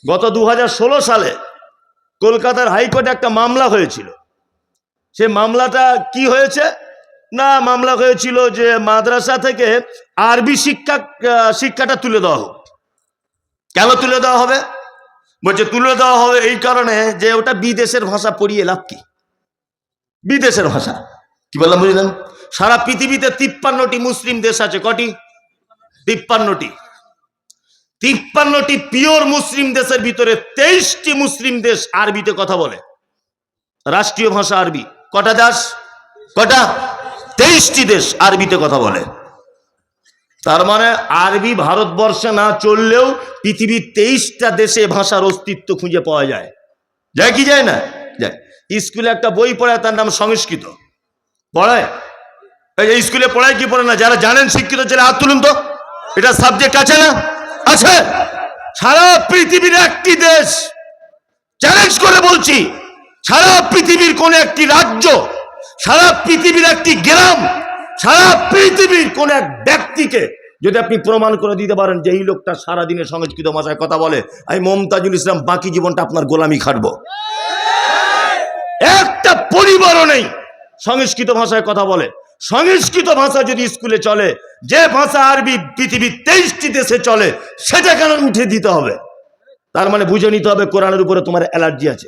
গত 2016 সালে কলকাতার হাইকোর্টে একটা মামলা হয়েছিল। সে মামলাটা কি হয়েছে না, মামলা হয়েছিল যে মাদ্রাসা থেকে আরবি শিক্ষাটা তুলে দেওয়া হোক। কেন তুলে দেওয়া হবে? বলছে তুলে দেওয়া হবে এই কারণে যে ওটা বিদেশের ভাষা পড়িয়ে লাভ কি? বিদেশের ভাষা কি বললাম বুঝলেন? সারা পৃথিবীতে 53টি মুসলিম দেশ আছে। কটি? 53টি। 53টি পিওর মুসলিম দেশের ভিতরে 23টি মুসলিম দেশ আরবিতে কথা বলে, রাষ্ট্রীয় ভাষা আরবি। কটা দেশ? কটা? 23টি দেশ আরবিতে কথা বলে। তার মানে আরবি ভারতবর্ষে না চললেও পৃথিবীর 23টা দেশে ভাষার অস্তিত্ব খুঁজে পাওয়া যায়। যায় কি যায় না? যায়। স্কুলে একটা বই পড়ায়, তার নাম সংস্কৃত। পড়ায়? এই স্কুলে পড়ায় কি পড়ে না? যারা জানেন শিক্ষিত ছেলে হাত তুলুন তো। এটা সাবজেক্ট আছে না? আছে। সারা পৃথিবীর একটি দেশ, চ্যালেঞ্জ করে বলছি, সারা পৃথিবীর কোন একটি রাজ্য, সারা পৃথিবীর একটি গ্রাম, সারা পৃথিবীর কোন এক ব্যক্তিকে যদি আপনি প্রমাণ করে দিতে পারেন যে এই লোকটা সারাদিনে সংস্কৃত ভাষায় কথা বলে, আমি মমতাজুল ইসলাম বাকি জীবনটা আপনার গোলামি খাটবো। একটা পরিবারও নেই সংস্কৃত ভাষায় কথা বলে। সংস্কৃত ভাষা যদি স্কুলে চলে, যে ভাষা আরবি পৃথিবীর 23টি দেশে চলে, সেটা কেন উঠে দিতে হবে? তার মানে বুঝে নিতে হবে কোরআনের উপরে তোমার অ্যালার্জি আছে।